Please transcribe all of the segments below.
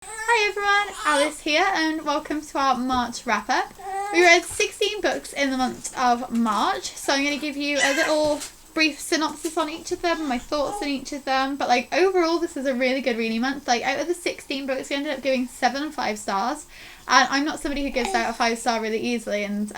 Hi everyone, Alice here and welcome to our March wrap up. We read 16 books in the month of March, so I'm going to give you a little brief synopsis on each of them, my thoughts on each of them, but overall this is a really good reading month. Out of the 16 books we ended up giving 7 and 5 stars, and I'm not somebody who gives out a 5-star really easily, and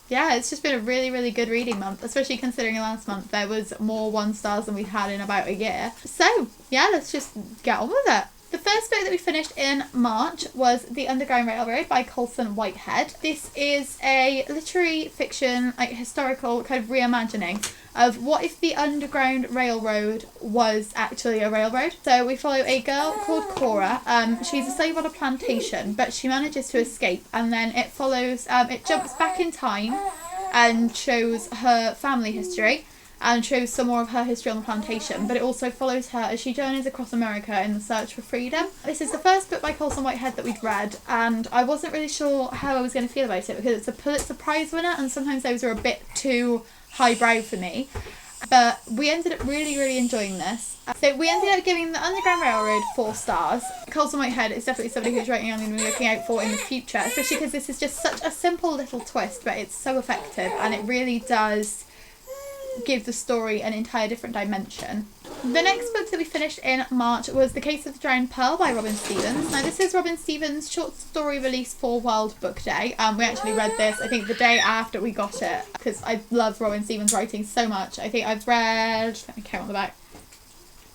yeah, it's just been a really good reading month, especially considering last month there was more 1 stars than we've had in about a year. So yeah, let's just get on with it. The first book that we finished in March was The Underground Railroad by Colson Whitehead. This is a literary fiction, historical kind of reimagining of what if the Underground Railroad was actually a railroad. So we follow a girl called Cora. She's a slave on a plantation, but she manages to escape, and then it follows, it jumps back in time and shows her family history and shows some more of her history on the plantation, but it also follows her as she journeys across America in the search for freedom. This is the first book by Colson Whitehead that we'd read, and I wasn't really sure how I was going to feel about it because it's a Pulitzer Prize winner, and sometimes those are a bit too highbrow for me. But we ended up really enjoying this. So we ended up giving The Underground Railroad 4 stars. Colson Whitehead is definitely somebody who's writing I'm going to be looking out for in the future, especially because this is just such a simple little twist, but it's so effective, and it really does give the story an entire different dimension. The next book that we finished in March was The Case of the Drowned Pearl by Robin Stephens. Now this is Robin Stephens' short story release for World Book Day. We actually read this, I think, the day after we got it, because I love Robin Stephens' writing so much. I think I've read, let me count on the back,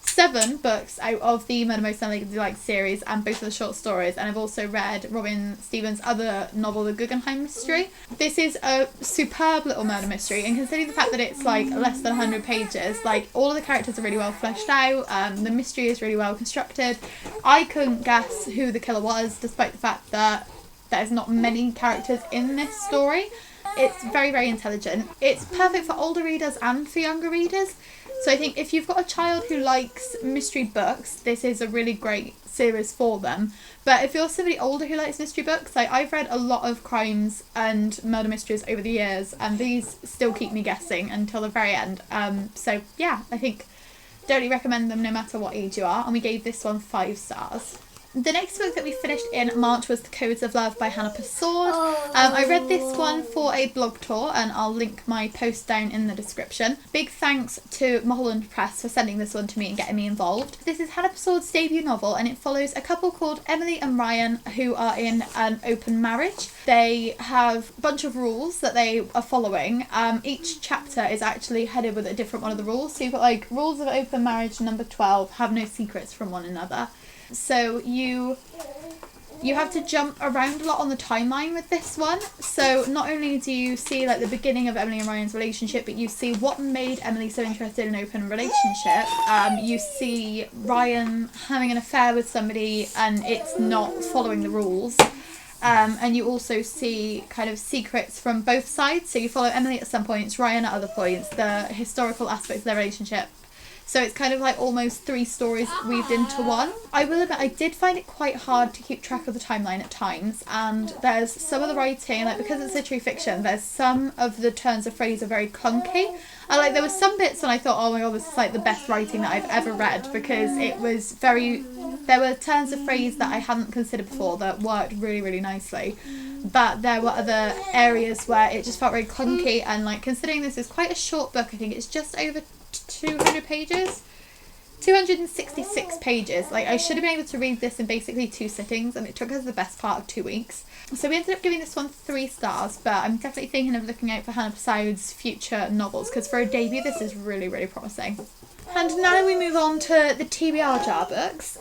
7 books out of the Murder Most Unlikely series and both of the short stories, and I've also read Robin Stephens' other novel, The Guggenheim Mystery. This is a superb little murder mystery, and considering the fact that it's less than 100 pages, all of the characters are really well fleshed out, the mystery is really well constructed. I couldn't guess who the killer was, despite the fact that there's not many characters in this story. It's very intelligent. It's perfect for older readers and for younger readers. So I think if you've got a child who likes mystery books, this is a really great series for them. But if you're somebody older who likes mystery books, I've read a lot of crimes and murder mysteries over the years, and these still keep me guessing until the very end. So yeah, I think definitely recommend them no matter what age you are, and we gave this one 5 stars. The next book that we finished in March was The Codes of Love by Hannah Persaud. I read this one for a blog tour, and I'll link my post down in the description. Big thanks to Mulholland Press for sending this one to me and getting me involved. This is Hannah Persaud's debut novel, and it follows a couple called Emily and Ryan who are in an open marriage. They have a bunch of rules that they are following. Each chapter is actually headed with a different one of the rules. So you've got rules of open marriage number 12, have no secrets from one another. So you have to jump around a lot on the timeline with this one. So not only do you see the beginning of Emily and Ryan's relationship, but you see what made Emily so interested in an open relationship. You see Ryan having an affair with somebody and it's not following the rules. And you also see kind of secrets from both sides. So you follow Emily at some points, Ryan at other points, the historical aspects of their relationship. So it's kind of almost 3 stories weaved into one. I will admit I did find it quite hard to keep track of the timeline at times, and there's some of the writing, because it's literary fiction, there's some of the turns of phrase are very clunky. There were some bits when I thought, oh my god, this is the best writing that I've ever read, because it was there were turns of phrase that I hadn't considered before that worked really nicely. But there were other areas where it just felt very clunky, and considering this is quite a short book, I think it's just over 200 pages, 266 pages. I should have been able to read this in basically 2 sittings, and it took us the best part of 2 weeks. So we ended up giving this one 3 stars, but I'm definitely thinking of looking out for Hannah Persaud's future novels, because for a debut this is really promising. And now we move on to the TBR jar books.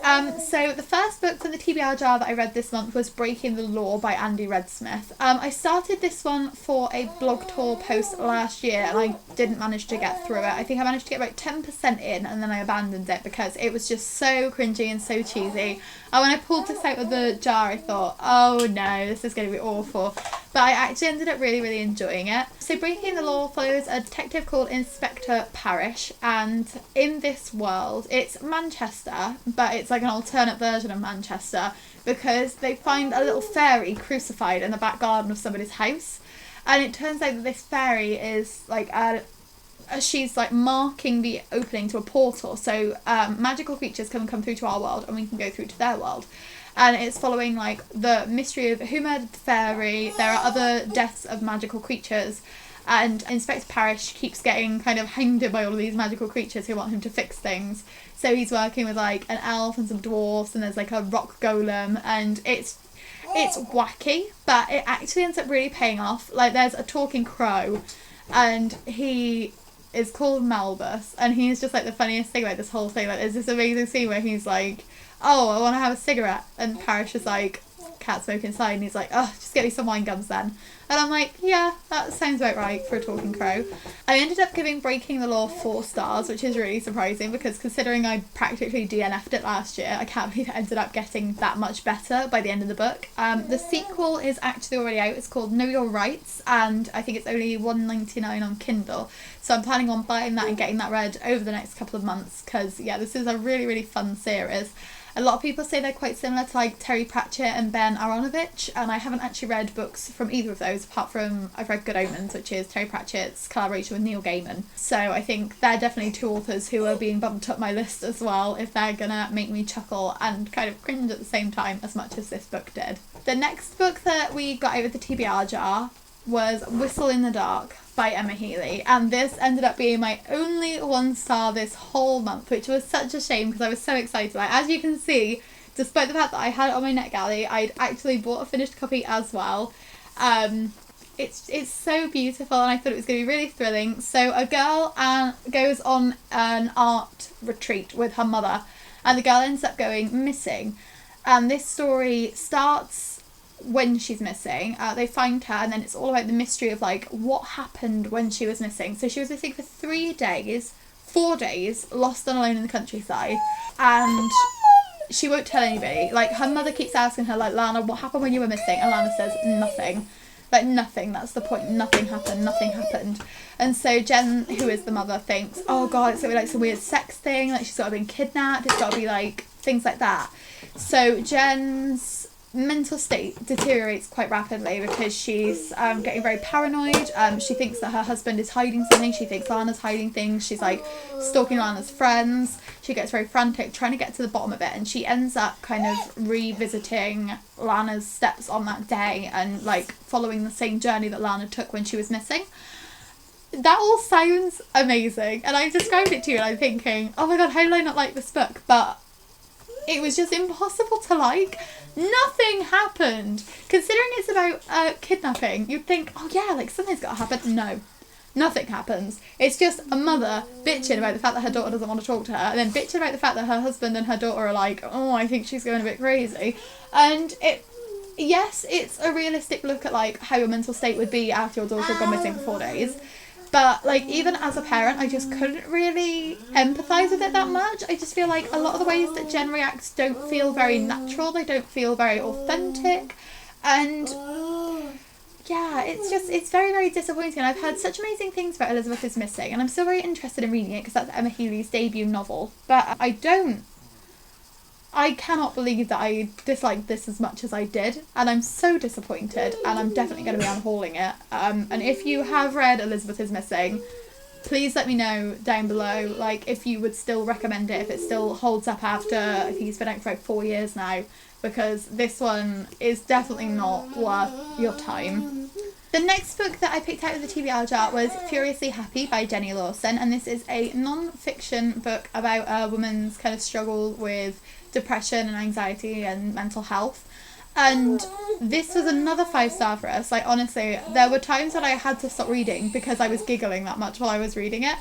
So the first book from the TBR jar that I read this month was Breaking the Law by Andy Redsmith. I started this one for a blog tour post last year, and I didn't manage to get through it. I think I managed to get about 10% in, and then I abandoned it because it was just so cringy and so cheesy. And when I pulled this out of the jar, I thought, oh no, this is going to be awful. But I actually ended up really enjoying it. So Breaking the Law follows a detective called Inspector Parrish, and in this world it's Manchester, but it's an alternate version of Manchester, because they find a little fairy crucified in the back garden of somebody's house, and it turns out that this fairy is she's marking the opening to a portal, so magical creatures can come through to our world and we can go through to their world. and it's following like the mystery of who murdered the fairy. There are other deaths of magical creatures, and Inspector Parrish keeps getting kind of hounded by all of these magical creatures who want him to fix things. So he's working with like an elf and some dwarfs, and there's like a rock golem, and it's wacky, but it actually ends up really paying off. Like, there's a talking crow, and he is called Malbus, and he's just like the funniest thing about this whole thing. Like, there's this amazing scene where he's like, oh, I want to have a cigarette, and Parrish is like, can't smoke inside, and he's like, oh, just get me some wine gums then. And I'm like, yeah, that sounds about right for a talking crow. I ended up giving Breaking the Law 4 stars, which is really surprising, because considering I practically DNF'd it last year, I can't believe it ended up getting that much better by the end of the book. The sequel is actually already out. It's called Know Your Rights, and I think it's only $1.99 on Kindle. So I'm planning on buying that and getting that read over the next couple of months, because, yeah, this is a really, really fun series. A lot of people say they're quite similar to like Terry Pratchett and Ben Aronovich, and I haven't actually read books from either of those, apart from I've read Good Omens, which is Terry Pratchett's collaboration with Neil Gaiman. So I think they're definitely two authors who are being bumped up my list as well, if they're gonna make me chuckle and kind of cringe at the same time as much as this book did. The next book that we got out of the TBR jar was Whistle in the Dark by Emma Healey, and this ended up being my only 1 star this whole month, which was such a shame because I was so excited. Like, as you can see, despite the fact that I had it on my NetGalley, I'd actually bought a finished copy as well. It's so beautiful, and I thought it was going to be really thrilling. So a girl goes on an art retreat with her mother, and the girl ends up going missing, and this story starts when she's missing. They find her, and then it's all about the mystery of like what happened when she was missing. So she was missing for 4 days, lost and alone in the countryside, and she won't tell anybody. Like, her mother keeps asking her, like, Lana, what happened when you were missing? And Lana says nothing. Like, nothing, that's the point. Nothing happened. And so Jen, who is the mother, thinks, oh god, it's gonna be like some weird sex thing, like she's gotta been kidnapped, it's gotta be like things like that. So Jen's mental state deteriorates quite rapidly because she's getting very paranoid. She thinks that her husband is hiding something. She thinks Lana's hiding things. She's like stalking Lana's friends. She gets very frantic trying to get to the bottom of it, and she ends up kind of revisiting Lana's steps on that day and like following the same journey that Lana took when she was missing. That all sounds amazing, and I described it to you and I'm thinking, oh my god, how did I not like this book? But it was just impossible to like. Nothing happened. Considering it's about kidnapping, you'd think, oh yeah, like something's got to happen. No, nothing happens. It's just a mother bitching about the fact that her daughter doesn't want to talk to her, and then bitching about the fact that her husband and her daughter are like, oh, I think she's going a bit crazy. And yes, it's a realistic look at like how your mental state would be after your daughter had gone missing for 4 days. But, like, even as a parent, I just couldn't really empathise with it that much. I just feel like a lot of the ways that Jen reacts don't feel very natural. They don't feel very authentic. And, yeah, it's very, very disappointing. I've heard such amazing things about Elizabeth is Missing, and I'm still very interested in reading it because that's Emma Healey's debut novel. But I cannot believe that I disliked this as much as I did, and I'm so disappointed, and I'm definitely going to be unhauling it. And if you have read Elizabeth is Missing, please let me know down below, like, if you would still recommend it, if it still holds up after, I think it's been out for like 4 years now, because this one is definitely not worth your time. The next book that I picked out of the TBR jar was Furiously Happy by Jenny Lawson, and this is a non-fiction book about a woman's kind of struggle with depression and anxiety and mental health. And this was another 5-star for us. Like, honestly, there were times that I had to stop reading because I was giggling that much while I was reading it.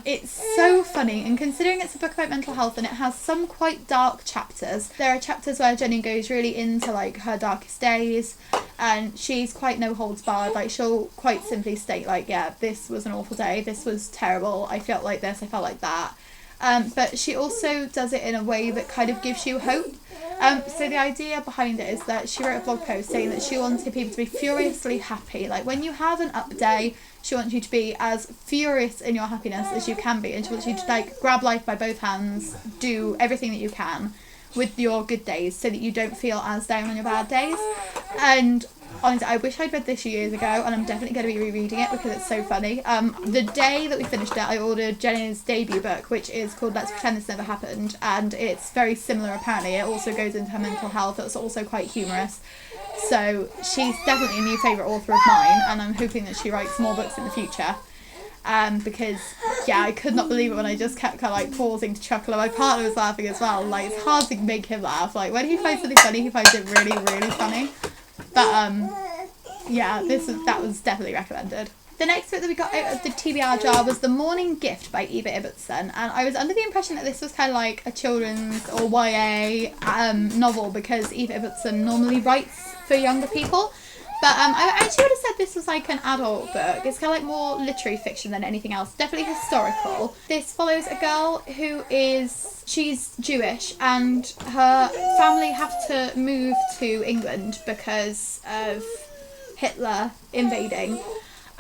It's so funny, and considering it's a book about mental health and it has some quite dark chapters, there are chapters where Jenny goes really into like her darkest days, and she's quite no holds barred. Like, she'll quite simply state like, yeah, this was an awful day, this was terrible, I felt like this, I felt like that. But she also does it in a way that kind of gives you hope. So the idea behind it is that she wrote a blog post saying that she wanted people to be furiously happy. Like, when you have an up day, she wants you to be as furious in your happiness as you can be, and she wants you to like grab life by both hands, do everything that you can with your good days so that you don't feel as down on your bad days. And honestly, I wish I'd read this years ago, and I'm definitely going to be rereading it because it's so funny. The day that we finished it, I ordered Jenny's debut book, which is called Let's Pretend This Never Happened, and it's very similar apparently. It also goes into her mental health. It's also quite humorous. So she's definitely a new favourite author of mine, and I'm hoping that she writes more books in the future. Because yeah, I could not believe it when I just kept kind of like pausing to chuckle, and my partner was laughing as well. Like, it's hard to make him laugh. Like, when he finds something funny, he finds it really, really funny. But yeah, that was definitely recommended. The next book that we got out of the TBR jar was The Morning Gift by Ibbotson, and I was under the impression that this was kind of like a children's or YA novel, because Ibbotson normally writes for younger people. But I actually would have said this was like an adult book. It's kind of like more literary fiction than anything else. Definitely historical. This follows a girl who she's Jewish, and her family have to move to England because of Hitler invading.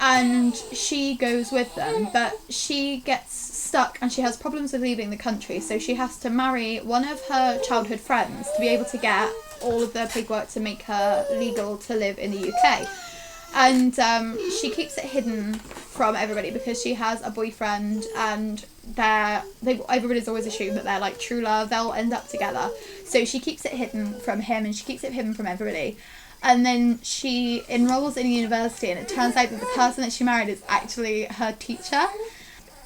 And she goes with them, but she gets stuck and she has problems with leaving the country. So she has to marry one of her childhood friends to be able to get all of the paperwork to make her legal to live in the UK. And she keeps it hidden from everybody because she has a boyfriend, and everybody's always assumed that they're like true love, they'll end up together. So she keeps it hidden from him, and she keeps it hidden from everybody. And then she enrolls in university, and it turns out that the person that she married is actually her teacher.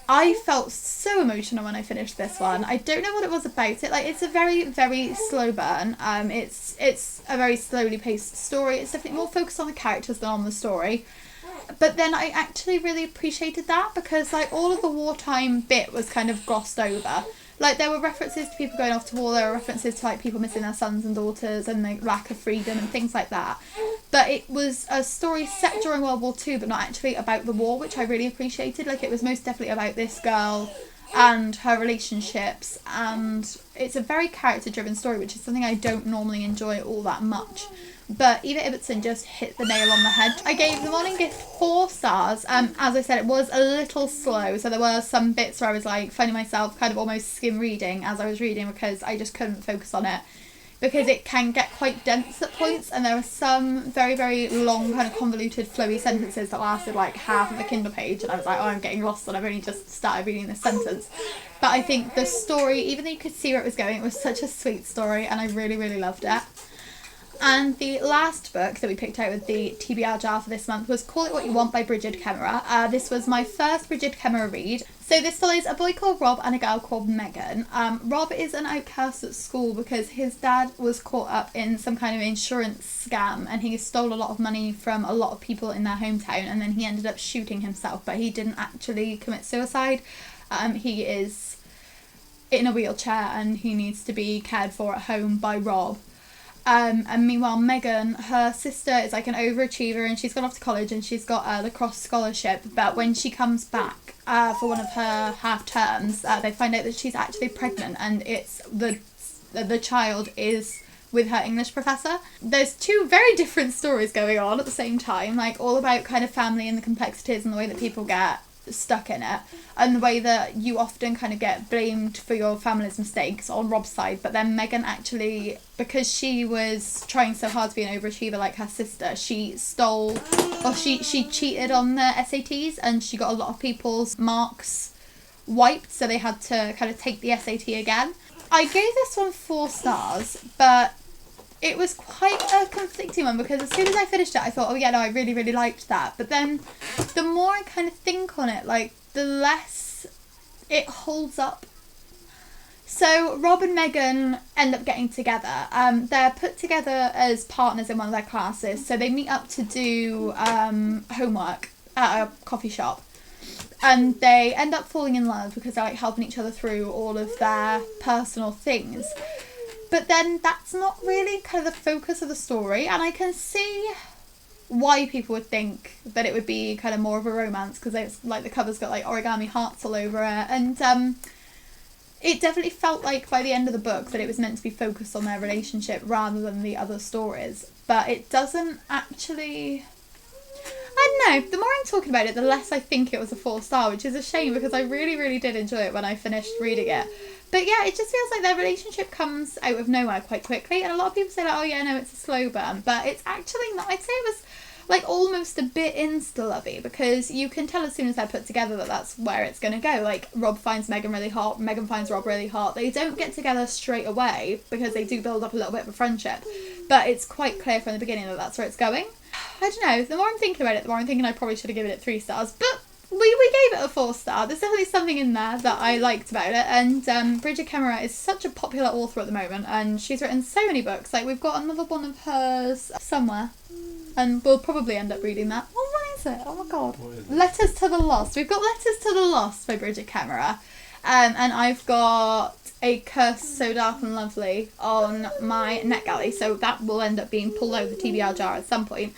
I felt so emotional when I finished this one. I don't know what it was about it. Like, it's a very, very slow burn. It's a very slowly paced story. It's definitely more focused on the characters than on the story. But then I actually really appreciated that, because like all of the wartime bit was kind of glossed over. Like, there were references to people going off to war, there were references to like people missing their sons and daughters and the lack of freedom and things like that. But it was a story set during World War II, but not actually about the war, which I really appreciated. Like, it was most definitely about this girl and her relationships, and it's a very character-driven story, which is something I don't normally enjoy all that much. But Ibbotson just hit the nail on the head. I gave The Morning Gift 4 stars. As I said, it was a little slow, so there were some bits where I was like finding myself kind of almost skim reading as I was reading, because I just couldn't focus on it, because it can get quite dense at points, and there were some very, very long kind of convoluted flowy sentences that lasted like half of a Kindle page, and I was like, oh, I'm getting lost and I've only just started reading this sentence. But I think the story, even though you could see where it was going, it was such a sweet story, and I really, really loved it. And the last book that we picked out with the TBR jar for this month was Call It What You Want by Brigid Kemmerer. This was my first Brigid Kemmerer read. So this follows a boy called Rob and a girl called Megan. Rob is an outcast at school because his dad was caught up in some kind of insurance scam, and he stole a lot of money from a lot of people in their hometown, and then he ended up shooting himself, but he didn't actually commit suicide. He is in a wheelchair and he needs to be cared for at home by Rob. And meanwhile, Megan, her sister, is like an overachiever, and she's gone off to college and she's got a lacrosse scholarship. But when she comes back for one of her half terms, they find out that she's actually pregnant, and it's the child is with her English professor. There's two very different stories going on at the same time, like all about kind of family and the complexities and the way that people get stuck in it, and the way that you often kind of get blamed for your family's mistakes on Rob's side. But then Megan actually, because she was trying so hard to be an overachiever like her sister, she she cheated on the SATs, and she got a lot of people's marks wiped, so they had to kind of take the SAT again. I gave this one 4 stars, but it was quite a conflicting one, because as soon as I finished it, I thought, oh yeah, no, I really, really liked that. But then the more I kind of think on it, like, the less it holds up. So Rob and Megan end up getting together. They're put together as partners in one of their classes. So they meet up to do homework at a coffee shop. And they end up falling in love because they're like helping each other through all of their personal things. But then that's not really kind of the focus of the story, and I can see why people would think that it would be kind of more of a romance, because it's like the cover's got like origami hearts all over it, and it definitely felt like by the end of the book that it was meant to be focused on their relationship rather than the other stories. But it doesn't actually... I don't know, the more I'm talking about it, the less I think it was a 4-star, which is a shame, because I really, really did enjoy it when I finished reading it. But yeah, it just feels like their relationship comes out of nowhere quite quickly. And a lot of people say like, oh yeah, no, it's a slow burn. But it's actually not. I'd say it was like almost a bit insta-lovey, because you can tell as soon as they're put together that that's where it's going to go. Like, Rob finds Megan really hot, Megan finds Rob really hot. They don't get together straight away because they do build up a little bit of a friendship, but it's quite clear from the beginning that that's where it's going. I don't know, the more I'm thinking about it, the more I'm thinking I probably should have given it 3 stars, but we gave it a 4 star. There's definitely something in there that I liked about it, and Brigid Kemmerer is such a popular author at the moment, and she's written so many books. Like, we've got another one of hers somewhere, and we'll probably end up reading that. Oh, what is it? Oh my god. Letters to the Lost. We've got Letters to the Lost by Brigid Kemmerer, and I've got A Curse So Dark and Lovely on my NetGalley, so that will end up being pulled out of the TBR jar at some point.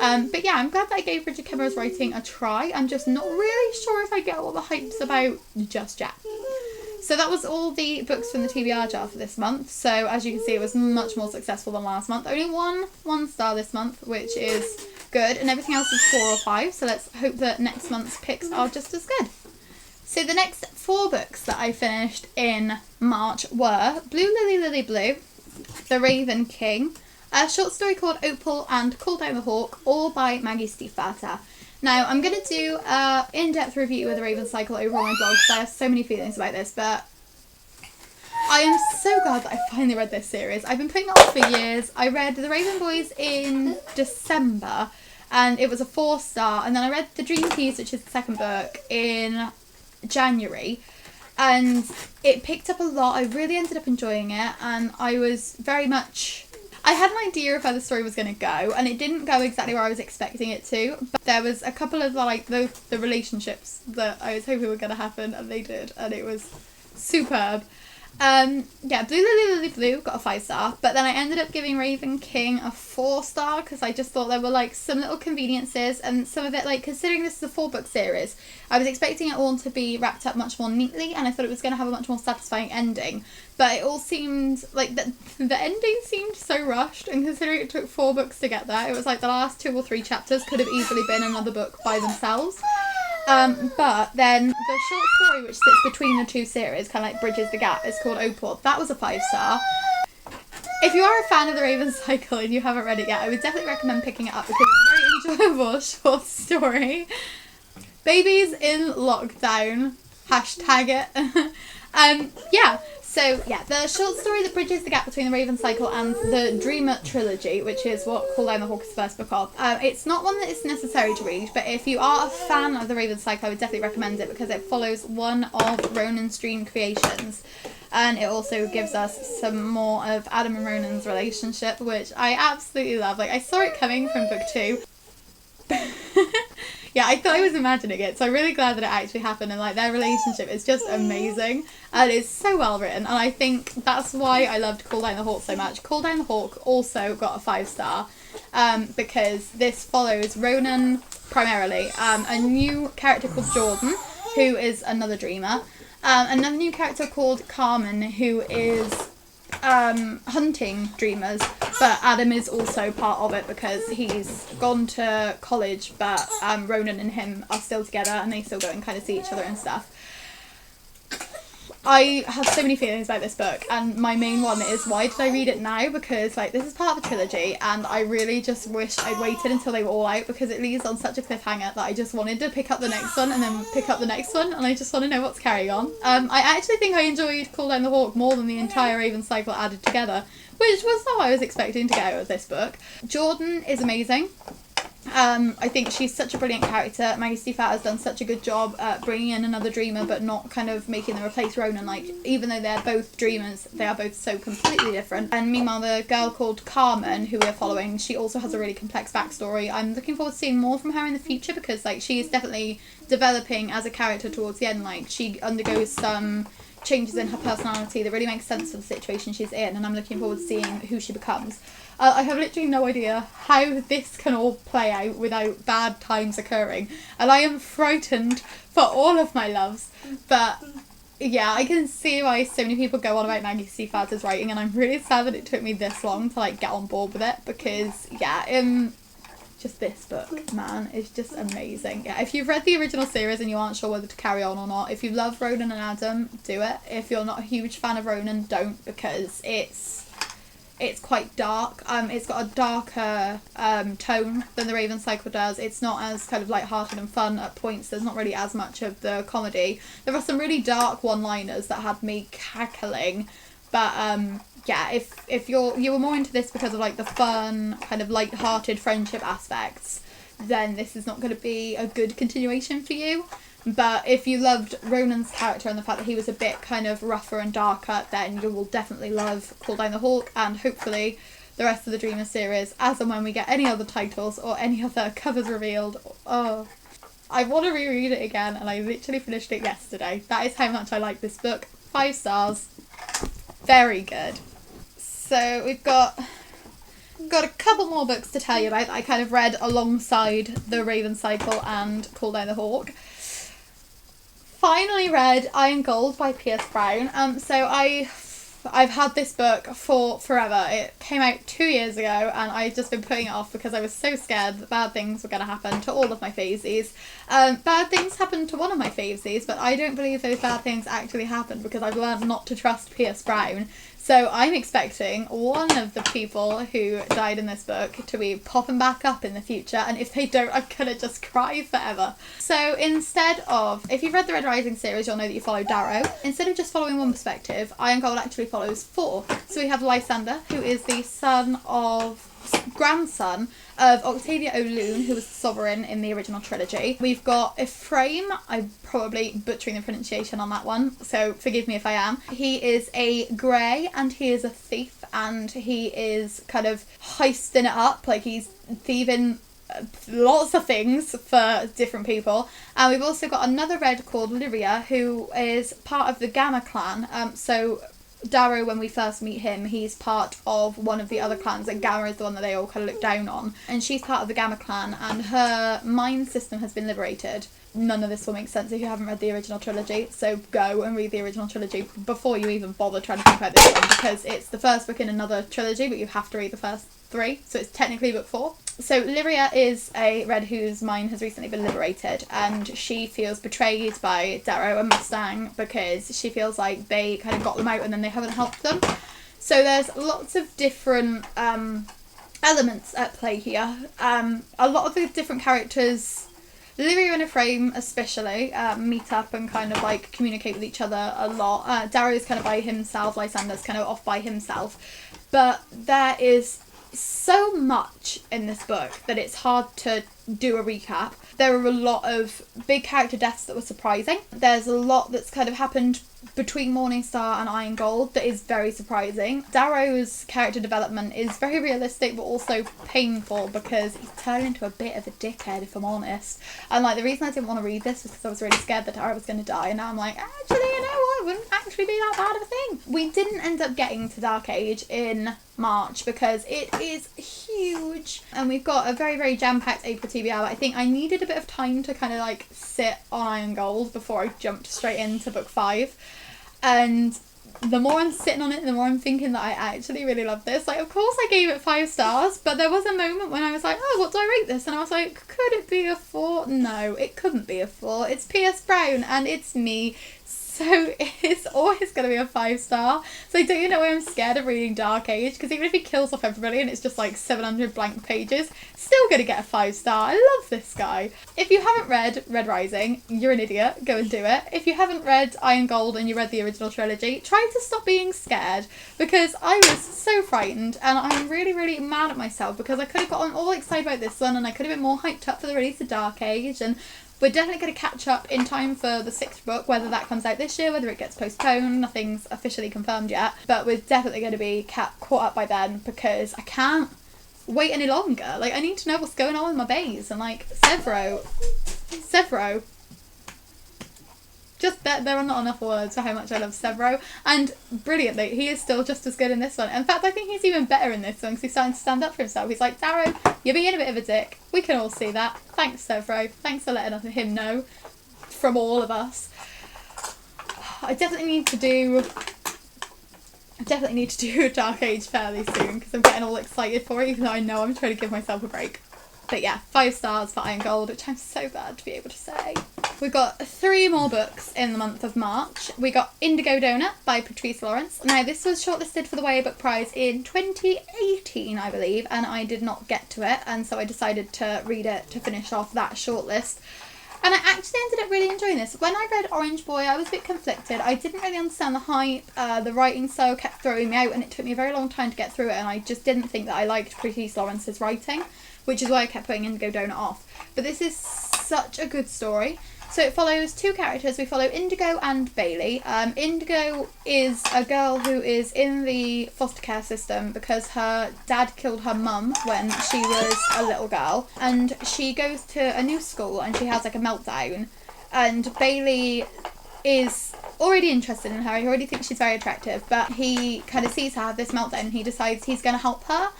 But yeah, I'm glad that I gave Brigid Kemmerer's writing a try. I'm just not really sure if I get what the hype's about just yet. So that was all the books from the TBR jar for this month. So as you can see, it was much more successful than last month. Only one star this month, which is good, and everything else is 4 or 5. So let's hope that next month's picks are just as good. So the next 4 books that I finished in March were Blue Lily Lily Blue, The Raven King, a short story called Opal, and Call Down the Hawk, all by Maggie Stiefvater. Now, I'm going to do an in-depth review of the Raven Cycle over on my blog, because I have so many feelings about this, but I am so glad that I finally read this series. I've been putting it off for years. I read The Raven Boys in December, and it was a 4 star, and then I read The Dream Keys, which is the second book, in January, and it picked up a lot. I really ended up enjoying it, and I was very much... I had an idea of how the story was going to go, and it didn't go exactly where I was expecting it to, but there was a couple of like the relationships that I was hoping were going to happen, and they did, and it was superb. Yeah, Blue Lily Lily Blue got a 5 star, but then I ended up giving Raven King a 4 star because I just thought there were like some little conveniences, and some of it, like, considering this is a 4 book series, I was expecting it all to be wrapped up much more neatly, and I thought it was going to have a much more satisfying ending, but it all seemed like the ending seemed so rushed, and considering it took 4 books to get there, it was like the last 2 or 3 chapters could have easily been another book by themselves. But then the short story which sits between the 2 series, kind of like bridges the gap, is called Opal. That was a 5 star. If you are a fan of the Raven Cycle and you haven't read it yet, I would definitely recommend picking it up because it's a very enjoyable short story. Babies in lockdown. Hashtag it. Yeah. So, yeah, the short story that bridges the gap between the Raven Cycle and the Dreamer trilogy, which is what Call Down the Hawk is the first book of, it's not one that is necessary to read, but if you are a fan of the Raven Cycle, I would definitely recommend it because it follows one of Ronan's dream creations, and it also gives us some more of Adam and Ronan's relationship, which I absolutely love. Like, I saw it coming from book 2. Yeah, I thought I was imagining it, so I'm really glad that it actually happened, and like their relationship is just amazing, and it's so well written, and I think that's why I loved Call Down the Hawk so much. Call Down the Hawk also got a 5 star, because this follows Ronan primarily, a new character called Jordan, who is another dreamer, another new character called Carmen, who is hunting dreamers, but Adam is also part of it because he's gone to college, but Ronan and him are still together and they still go and kind of see each other and stuff. I have so many feelings about this book, and my main one is, why did I read it now? Because like this is part of the trilogy, and I really just wish I'd waited until they were all out, because it leaves on such a cliffhanger that I just wanted to pick up the next one and then pick up the next one, and I just want to know what's carrying on. I actually think I enjoyed Call Down the Hawk more than the entire Raven Cycle added together, which was not what I was expecting to get out of this book. Jordan is amazing. I think she's such a brilliant character. Maggie Stiefvater has done such a good job at bringing in another dreamer, but not kind of making them replace Ronan. Like, even though they're both dreamers, they are both so completely different. And meanwhile, the girl called Carmen, who we're following, she also has a really complex backstory. I'm looking forward to seeing more from her in the future, because like she is definitely developing as a character towards the end. Like, she undergoes some changes in her personality that really makes sense for the situation she's in, and I'm looking forward to seeing who she becomes. I have literally no idea how this can all play out without bad times occurring, and I am frightened for all of my loves, but yeah, I can see why so many people go on about Maggie Stiefvater's writing, and I'm really sad that it took me this long to like get on board with it, because yeah, just this book, man, is just amazing. Yeah, if you've read the original series and you aren't sure whether to carry on or not, if you love Ronan and Adam, do it. If you're not a huge fan of Ronan, don't, because it's quite dark. It's got a darker tone than the Raven Cycle does. It's not as kind of light-hearted and fun at points. There's not really as much of the comedy. There are some really dark one-liners that had me cackling, but yeah, if you were more into this because of like the fun, kind of light-hearted friendship aspects, then this is not going to be a good continuation for you. But if you loved Ronan's character and the fact that he was a bit kind of rougher and darker, then you will definitely love Call Down the Hawk, and hopefully the rest of the Dreamer series, as and when we get any other titles or any other covers revealed. Oh, I want to reread it again, and I literally finished it yesterday. That is how much I like this book. 5 stars. Very good. So we've got a couple more books to tell you about that I kind of read alongside the Raven Cycle and Call Down the Hawk. Finally read Iron Gold by Pierce Brown. So I've had this book for forever. It came out 2 years ago, and I've just been putting it off because I was so scared that bad things were going to happen to all of my favesies. Bad things happened to one of my favesies, but I don't believe those bad things actually happened because I've learned not to trust Pierce Brown. So I'm expecting one of the people who died in this book to be popping back up in the future, and if they don't, I'm gonna just cry forever. So instead of, if you've read the Red Rising series, you'll know that you follow Darrow. Instead of just following one perspective, Iron Gold actually follows 4. So we have Lysander, who is the grandson of Octavia O'Loon, who was the Sovereign in the original trilogy. We've got Ephraim. I'm probably butchering the pronunciation on that one, so forgive me if I am. He is a grey, and he is a thief, and he is kind of heisting it up, like he's thieving lots of things for different people. And we've also got another red called Lyria, who is part of the Gamma clan. So Darrow, when we first meet him, he's part of one of the other clans, and Gamma is the one that they all kind of look down on. And she's part of the Gamma clan, and her mind system has been liberated. None of this will make sense if you haven't read the original trilogy, so go and read the original trilogy before you even bother trying to think about this one, because it's the first book in another trilogy, but you have to read the first 3, so it's technically book 4. So Lyria is a red whose mind has recently been liberated, and she feels betrayed by Darrow and Mustang because she feels like they kind of got them out and then they haven't helped them. So there's lots of different elements at play here. A lot of the different characters, Lyria and Ephraim especially, meet up and kind of like communicate with each other a lot. Darrow's kind of by himself, Lysander's kind of off by himself, but there is so much in this book that it's hard to do a recap. There are a lot of big character deaths that were surprising. There's a lot that's kind of happened between Morningstar and Iron Gold that is very surprising. Darrow's character development is very realistic but also painful because he's turned into a bit of a dickhead, if I'm honest. And like the reason I didn't want to read this was because I was really scared that Darrow was going to die, and now I'm like, actually, you know what, it wouldn't actually be that bad of a thing. We didn't end up getting to Dark Age in March because it is huge, and we've got a very, very jam-packed April TBR, but I think I needed a bit of time to kind of like sit on Iron Gold before I jumped straight into book 5. And the more I'm sitting on it, the more I'm thinking that I actually really love this. Like, of course I gave it 5 stars, but there was a moment when I was like, oh, what do I rate this? And I was like, could it be a 4? No, it couldn't be a 4. It's Pierce Brown and it's me. So it's always going to be a 5 star. So don't you know why I'm scared of reading Dark Age? Because even if he kills off everybody and it's just like 700 blank pages, still going to get a 5 star. I love this guy. If you haven't read Red Rising, you're an idiot. Go and do it. If you haven't read Iron Gold and you read the original trilogy, try to stop being scared, because I was so frightened and I'm really, really mad at myself because I could have gotten all excited about this one and I could have been more hyped up for the release of Dark Age. And we're definitely going to catch up in time for the 6th book, whether that comes out this year, whether it gets postponed, nothing's officially confirmed yet. But we're definitely going to be caught up by then because I can't wait any longer. Like, I need to know what's going on with my bays. And like, Severo. Just there are not enough words for how much I love Severo. And brilliantly, he is still just as good in this one. In fact, I think he's even better in this one because he's starting to stand up for himself. He's like, Darrow, you're being a bit of a dick. We can all see that. Thanks, Severo. Thanks for letting him know from all of us. I definitely need to do a Dark Age fairly soon because I'm getting all excited for it, even though I know I'm trying to give myself a break. But yeah, 5 stars for Iron Gold, which I'm so glad to be able to say. We got 3 more books in the month of March. We got Indigo Donut by Patrice Lawrence. Now, this was shortlisted for the Way Book Prize in 2018, I believe, and I did not get to it, and so I decided to read it to finish off that shortlist. And I actually ended up really enjoying this. When I read Orange Boy, I was a bit conflicted. I didn't really understand the hype. The writing style kept throwing me out, and it took me a very long time to get through it, and I just didn't think that I liked Patrice Lawrence's writing, which is why I kept putting Indigo Donut off. But this is such a good story. So it follows 2 characters. We follow Indigo and Bailey. Indigo is a girl who is in the foster care system because her dad killed her mum when she was a little girl. And she goes to a new school and she has like a meltdown. And Bailey is already interested in her. He already thinks she's very attractive. But he kind of sees her have this meltdown and he decides he's going to help her.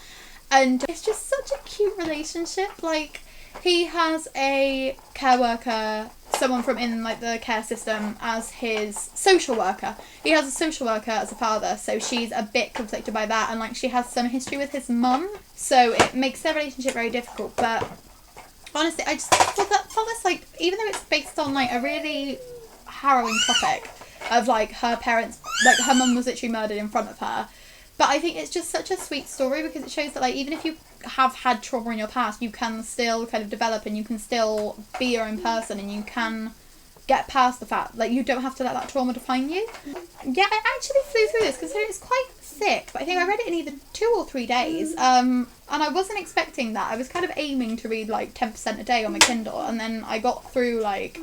And it's just such a cute relationship. Like, he has a care worker, someone from in like the care system, as his social worker. He has a social worker as a father, so she's a bit conflicted by that, and like she has some history with his mum, so it makes their relationship very difficult. But honestly, I just thought this, like, even though it's based on like a really harrowing topic of like her parents, like her mum was literally murdered in front of her, but I think it's just such a sweet story because it shows that like even if you have had trauma in your past, you can still kind of develop and you can still be your own person and you can get past the fact like you don't have to let that trauma define you. Yeah, I actually flew through this considering it's quite thick, but I think I read it in either 2 or 3 days, and I wasn't expecting that. I was kind of aiming to read like 10% a day on my Kindle, and then I got through like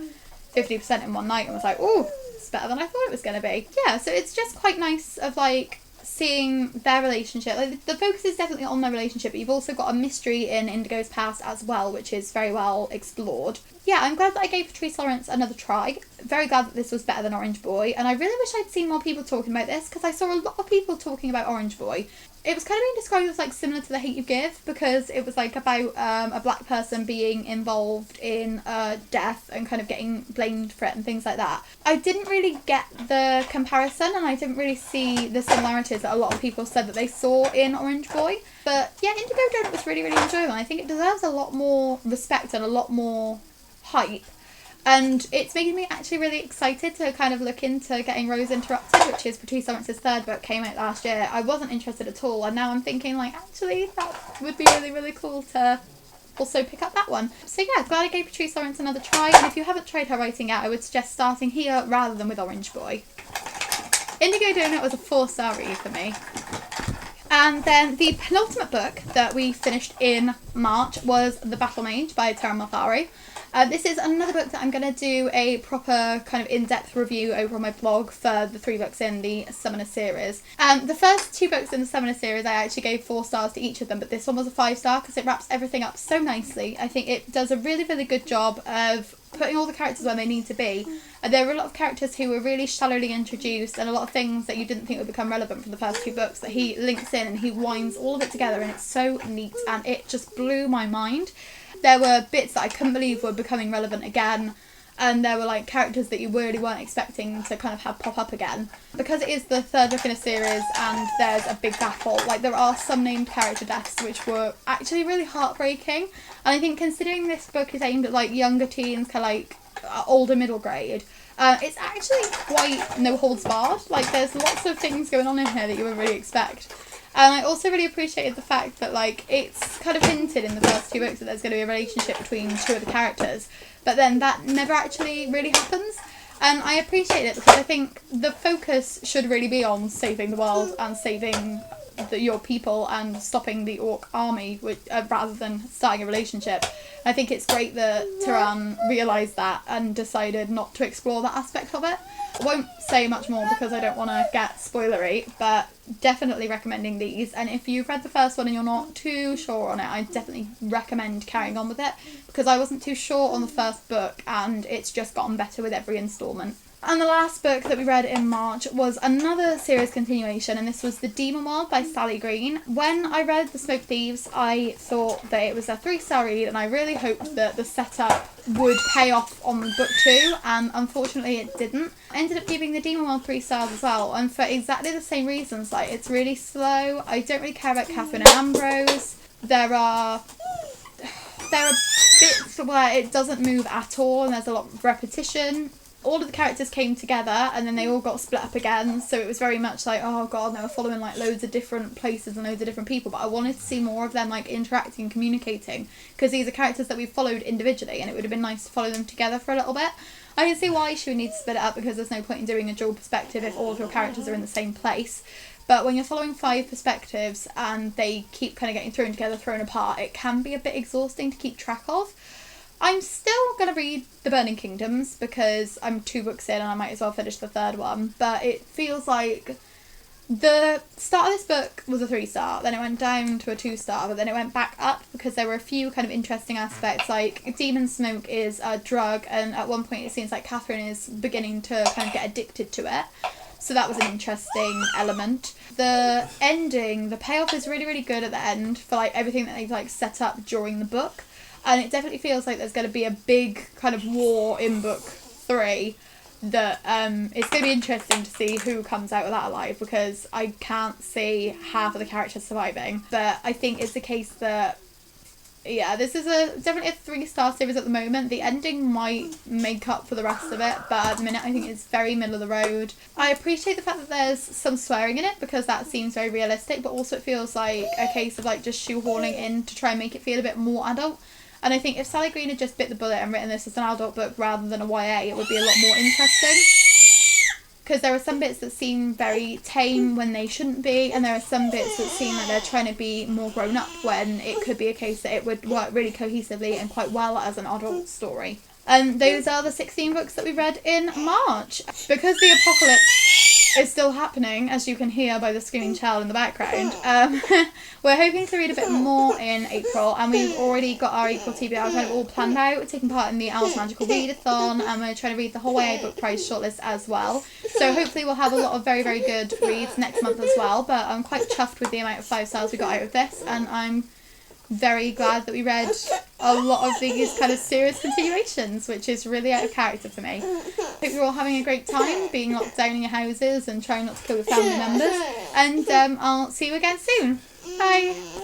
50% in one night and was like, oh, it's better than I thought it was going to be. Yeah, so it's just quite nice of like seeing their relationship. Like, the focus is definitely on their relationship, but you've also got a mystery in Indigo's past as well, which is very well explored. Yeah, I'm glad that I gave Patrice Lawrence another try. Very glad that this was better than Orange Boy, and I really wish I'd seen more people talking about this because I saw a lot of people talking about Orange Boy. It was kind of being described as like similar to The Hate You Give because it was like about a black person being involved in death and kind of getting blamed for it and things like that. I didn't really get the comparison and I didn't really see the similarities that a lot of people said that they saw in Orange Boy. But yeah, Indigo Donut was really, really enjoyable. I think it deserves a lot more respect and a lot more hype. And it's making me actually really excited to kind of look into getting Rose Interrupted, which is Patrice Lawrence's 3rd book, came out last year. I wasn't interested at all, and now I'm thinking, like, actually, that would be really, really cool to also pick up that one. So yeah, glad I gave Patrice Lawrence another try, and if you haven't tried her writing yet, I would suggest starting here rather than with Orange Boy. Indigo Donut was a 4-star read for me. And then the penultimate book that we finished in March was The Battlemage by Taran Matharu. This is another book that I'm going to do a proper kind of in-depth review over on my blog for the 3 books in the Summoner series. The first 2 books in the Summoner series I actually gave 4 stars to each of them, but this one was a 5-star because it wraps everything up so nicely. I think it does a really, really good job of putting all the characters where they need to be. There were a lot of characters who were really shallowly introduced and a lot of things that you didn't think would become relevant from the first 2 books that he links in and he winds all of it together, and it's so neat and it just blew my mind. There were bits that I couldn't believe were becoming relevant again, and there were like characters that you really weren't expecting to kind of have pop up again. Because it is the 3rd book in a series and there's a big battle, like there are some named character deaths which were actually really heartbreaking. And I think considering this book is aimed at like younger teens, kind of like older middle grade, it's actually quite no holds barred. Like there's lots of things going on in here that you would really expect. And I also really appreciated the fact that like it's kind of hinted in the first 2 books that there's going to be a relationship between 2 of the characters, but then that never actually really happens. And I appreciate it because I think the focus should really be on saving the world and saving your people and stopping the Orc army, which, rather than starting a relationship. I think it's great that Taran realised that and decided not to explore that aspect of it. I won't say much more because I don't want to get spoilery, but definitely recommending these. And if you've read the first one and you're not too sure on it, I definitely recommend carrying on with it because I wasn't too sure on the first book and it's just gotten better with every instalment. And the last book that we read in March was another series continuation, and this was The Demon World by Sally Green. When I read The Smoke Thieves, I thought that it was a 3-star read, and I really hoped that the setup would pay off on book 2, and unfortunately it didn't. I ended up giving The Demon World 3 stars as well, and for exactly the same reasons. Like, it's really slow, I don't really care about Catherine and Ambrose, there are there are bits where it doesn't move at all and there's a lot of repetition. All of the characters came together and then they all got split up again, so it was very much like, oh god, they were following like loads of different places and loads of different people, but I wanted to see more of them like interacting and communicating, because these are characters that we've followed individually and it would have been nice to follow them together for a little bit. I can see why she would need to split it up, because there's no point in doing a dual perspective if all of your characters are in the same place. But when you're following 5 perspectives and they keep kind of getting thrown together, thrown apart, it can be a bit exhausting to keep track of. I'm still going to read The Burning Kingdoms because I'm 2 books in and I might as well finish the 3rd one. But it feels like the start of this book was a 3-star, then it went down to a 2-star, but then it went back up because there were a few kind of interesting aspects, like demon smoke is a drug, and at one point it seems like Catherine is beginning to kind of get addicted to it. So that was an interesting element. The ending, the payoff is really, really good at the end for like everything that they've like set up during the book. And it definitely feels like there's going to be a big kind of war in book 3 that it's going to be interesting to see who comes out of that alive, because I can't see half of the characters surviving. But I think it's the case that, yeah, this is definitely a 3-star series at the moment. The ending might make up for the rest of it, but at the minute I think it's very middle of the road. I appreciate the fact that there's some swearing in it, because that seems very realistic, but also it feels like a case of like just shoehorning in to try and make it feel a bit more adult. And I think if Sally Green had just bit the bullet and written this as an adult book rather than a YA, it would be a lot more interesting. Because there are some bits that seem very tame when they shouldn't be, and there are some bits that seem like they're trying to be more grown up when it could be a case that it would work really cohesively and quite well as an adult story. And those are the 16 books that we read in March. Because the apocalypse is still happening, as you can hear by the screaming child in the background, we're hoping to read a bit more in April, and we've already got our April TBR kind of all planned out, taking part in the Owl's Magical Readathon, and we're trying to read the whole YA book prize shortlist as well. So hopefully we'll have a lot of very, very good reads next month as well, but I'm quite chuffed with the amount of 5 stars we got out of this, and I'm very glad that we read a lot of these kind of serious continuations, which is really out of character for me. Hope you're all having a great time being locked down in your houses and trying not to kill your family members, and I'll see you again soon. Bye!